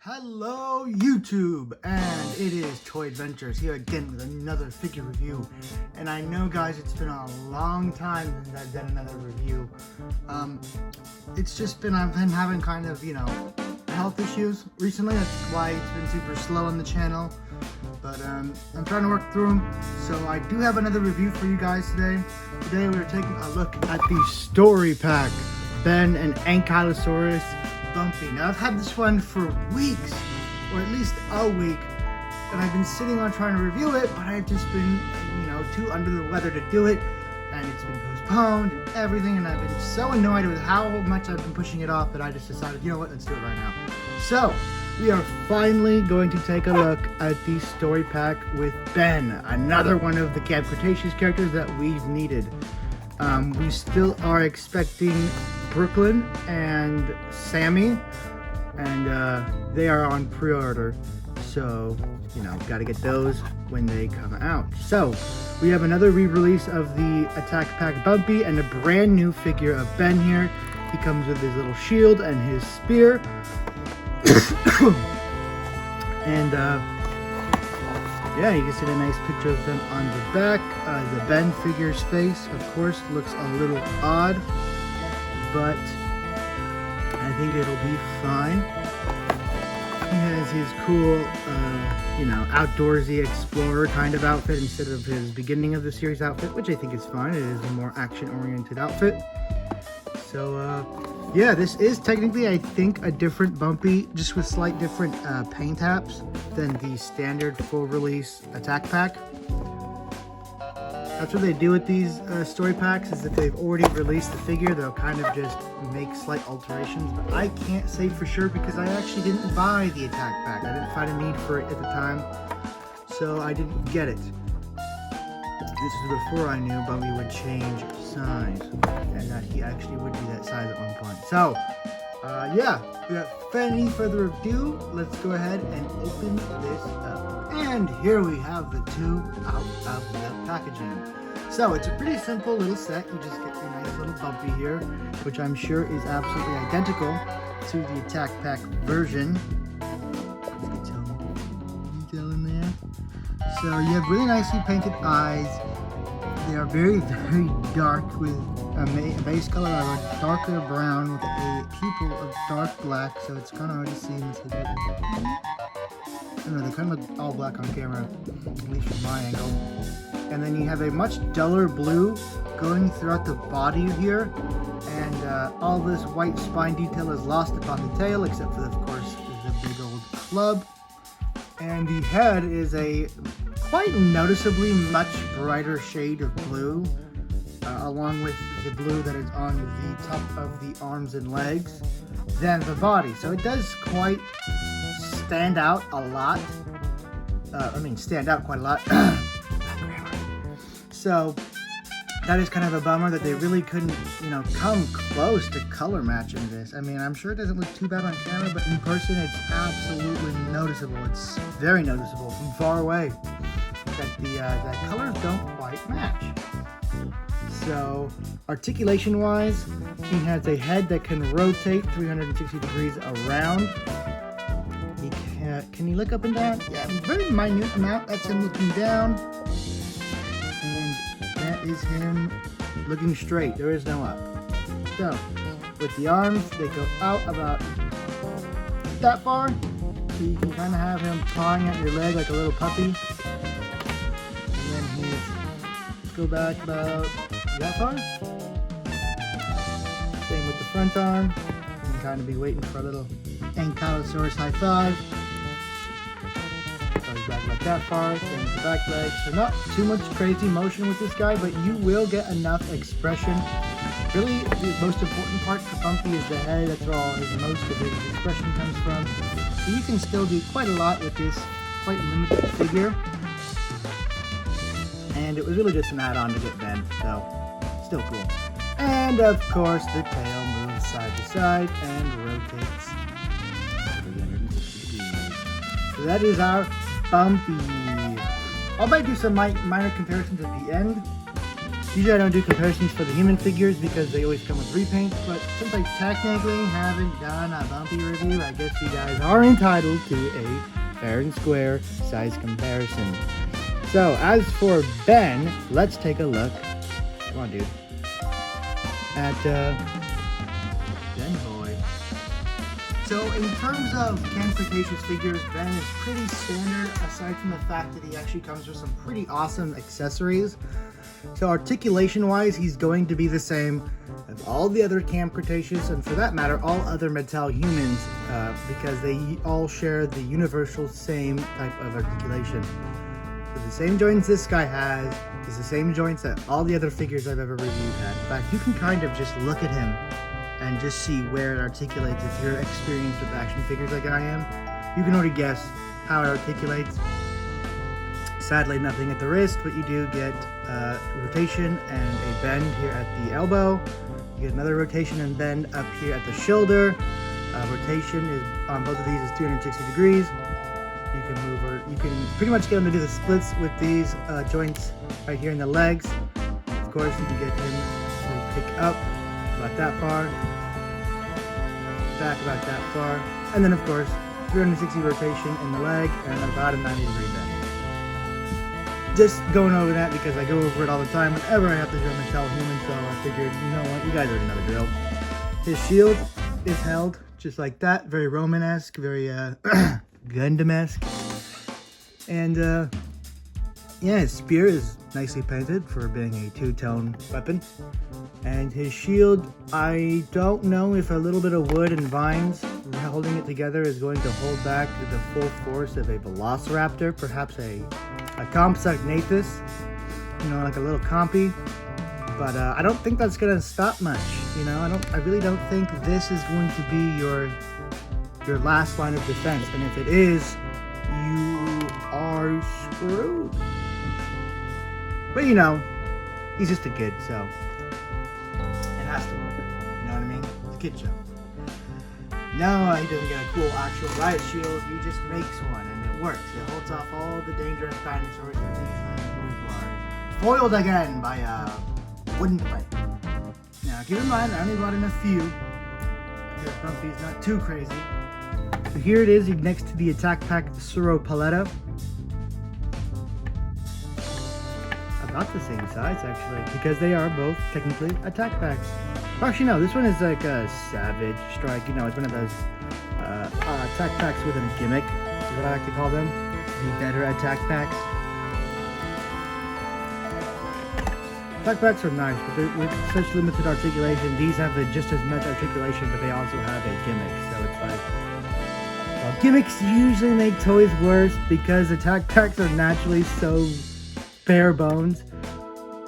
Hello YouTube, and it is Toy Adventures here again with another figure review. And I know guys, it's been a long time since I've done another review. It's just been, I've been having kind of, health issues recently. That's why it's been super slow on the channel. But I'm trying to work through them. So I do have another review for you guys today. Today we're taking a look at the Story Pack Ben and Ankylosaurus Bumpy. Now I've had this one for weeks, or at least a week, and I've been sitting on trying to review it, but I've just been, too under the weather to do it, and it's been postponed and everything, and I've been so annoyed with how much I've been pushing it off that I just decided, you know what, let's do it right now. So, we are finally going to take a look at the Story Pack with Ben, another one of the Camp Cretaceous characters that we've needed. We still are expecting Brooklyn and Sammy, and they are on pre-order, so gotta get those when they come out. So we have another re-release of the Attack Pack Bumpy and a brand new figure of Ben here. He comes with his little shield and his spear. And yeah, you can see a nice picture of them on the back. The Ben figure's face, of course, looks a little odd, but I think it'll be fine. He has his cool, outdoorsy explorer kind of outfit instead of his beginning of the series outfit, which I think is fine. It is a more action-oriented outfit. So, yeah, this is technically, I think, a different Bumpy, just with slight different paint apps than the standard full-release Attack Pack. That's what they do with these story packs, is that they've already released the figure, they'll kind of just make slight alterations, but I can't say for sure because I actually didn't buy the Attack Pack. I didn't find a need for it at the time, so I didn't get it. This is before I knew Bumpy would change size, and that he actually would be that size at one point. So, yeah, without any further ado, let's go ahead and open this up. And here we have the two out of the packaging. So it's a pretty simple little set. You just get your nice little Bumpy here, which I'm sure is absolutely identical to the Attack Pack version. You can tell detail in there. So you have really nicely painted eyes. They are very, very dark with a base color of a darker brown with a pupil of dark black. So it's kind of hard to see in this video. I don't know, they kind of look all black on camera, at least from my angle. And then you have a much duller blue going throughout the body here, and all this white spine detail is lost upon the tail, except for, of course, the big old club. And the head is a quite noticeably much brighter shade of blue, along with the blue that is on the top of the arms and legs, than the body. So it does quite stand out a lot. Stand out quite a lot. So that is kind of a bummer that they really couldn't, come close to color matching this. I mean, I'm sure it doesn't look too bad on camera, but in person it's absolutely noticeable. It's very noticeable from far away that the colors don't quite match. So articulation-wise, he has a head that can rotate 360 degrees around. Can he look up and down? Yeah, very minute amount. That's him looking down. And that is him looking straight. There is no up. So, with the arms, they go out about that far. So you can kind of have him pawing at your leg like a little puppy. And then let's go back about that far. Same with the front arm. You can kind of be waiting for a little Ankylosaurus high five. Back like that far, same with the back leg. So not too much crazy motion with this guy, but you will get enough expression. Really, the most important part for Bumpy is the head. That's where all most of his expression comes from. So you can still do quite a lot with this quite limited figure. And it was really just an add-on to get Ben, so still cool. And of course, the tail moves side to side and rotates 360 degrees. So that is our Bumpy. I might do some minor comparisons at the end, Usually I don't do comparisons for the human figures because they always come with repaints, but since I technically haven't done a Bumpy review, I guess you guys are entitled to a fair and square size comparison. So as for Ben, let's take a look. Come on, dude. At Ben Boy. So in terms of Camp Cretaceous figures, Ben is pretty standard aside from the fact that he actually comes with some pretty awesome accessories. So articulation wise, he's going to be the same as all the other Camp Cretaceous, and for that matter, all other Mattel humans, because they all share the universal same type of articulation. So the same joints this guy has is the same joints that all the other figures I've ever reviewed had. In fact, you can kind of just look at him and just see where it articulates. If you're experienced with action figures like I am, you can already guess how it articulates. Sadly, nothing at the wrist, but you do get rotation and a bend here at the elbow. You get another rotation and bend up here at the shoulder. Rotation is on both of these is 360 degrees. You can move, or you can pretty much get him to do the splits with these joints right here in the legs. Of course, you can get him to pick up about that far, back about that far, and then of course 360 rotation in the leg and about a 90-degree bend. Just going over that because I go over it all the time whenever I have to do a Mattel human, so I figured, you know what, you guys already know the drill. His shield is held just like that, very Roman-esque, very Gundam-esque. And yeah, his spear is nicely painted for being a two-tone weapon. And his shield, I don't know if a little bit of wood and vines holding it together is going to hold back the full force of a Velociraptor, perhaps a Compsognathus, you know, like a little compy. But I don't think that's gonna stop much. You know, I really don't think this is going to be your last line of defense. And if it is, you are screwed. But you know, he's just a kid, so it has to work. You know what I mean? It's a kid show. No, he doesn't get a cool actual riot shield. He just makes one, and it works. It holds off all the dangerous dinosaurs and things who are foiled again by a wooden plate. Now, keep in mind, I only brought in a few because Bumpy's not too crazy. So here it is, next to the Attack Pack Sauropaletta. About the same size, actually, because they are both technically Attack Packs. Actually, no, this one is like a Savage Strike. You know, it's one of those Attack Packs with a gimmick, is what I like to call them. The better Attack Packs. Attack Packs are nice, but they're with such limited articulation. These have just as much articulation, but they also have a gimmick. So it's like, well, gimmicks usually make toys worse because Attack Packs are naturally so bare bones.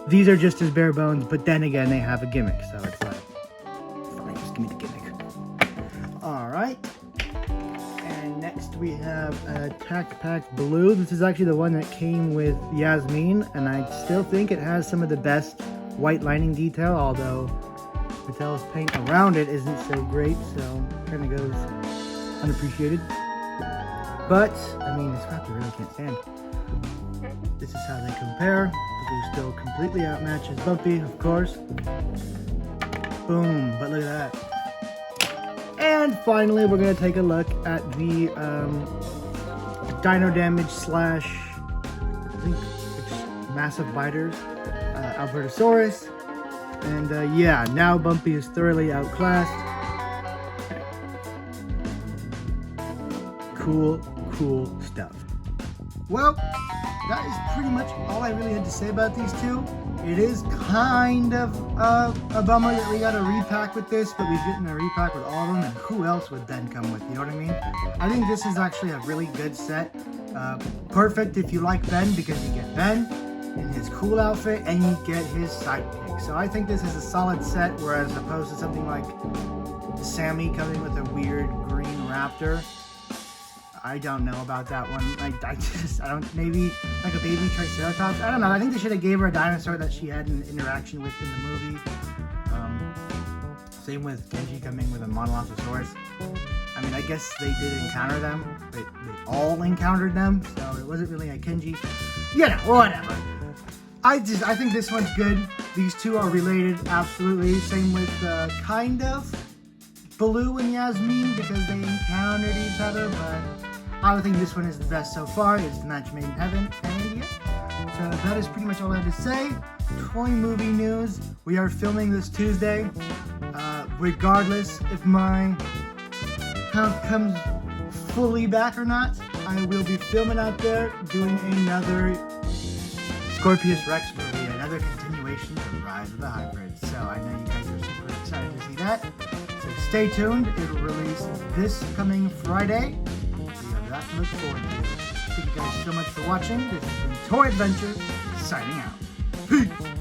These are just as bare bones, but then again, they have a gimmick, so it's like, fine, just give me the gimmick. Alright. And next we have Attack Pack Blue. This is actually the one that came with Yasmin, and I still think it has some of the best white lining detail, although Mattel's paint around it isn't so great, so it kind of goes unappreciated. But, I mean, this Raptor really can't stand. This is how they compare. Blue still completely outmatches Bumpy, of course. Boom, but look at that. And finally, we're going to take a look at the Dino Damage slash, I think it's Massive Biters, Albertosaurus. And yeah, now Bumpy is thoroughly outclassed. Cool stuff. Well, that is pretty much all I really had to say about these two. It is kind of a bummer that we got a repack with this, but we've gotten a repack with all of them, and who else would then come with, you know what I mean? I think this is actually a really good set. Perfect if you like Ben, because you get Ben in his cool outfit, and you get his sidekick. So I think this is a solid set, whereas opposed to something like Sammy coming with a weird green raptor. I don't know about that one. I don't, maybe like a baby Triceratops. I don't know. I think they should have gave her a dinosaur that she had an interaction with in the movie. Same with Kenji coming with a Monolophosaurus. I mean, I guess they did encounter them. They all encountered them, so it wasn't really a Kenji. You know, whatever. I think this one's good. These two are related, absolutely. Same with kind of Baloo and Yasmin because they encountered each other, but I would think this one is the best so far. It's the match made in heaven, and yeah. So that is pretty much all I have to say. Toy movie news. We are filming this Tuesday. Regardless if my account comes fully back or not, I will be filming out there doing another Scorpius Rex movie, another continuation of Rise of the Hybrids. So I know you guys are super excited to see that. So stay tuned. It will release this coming Friday. So you have that to look forward to. Thank you guys so much for watching. This has been Toy Adventure, signing out. Peace!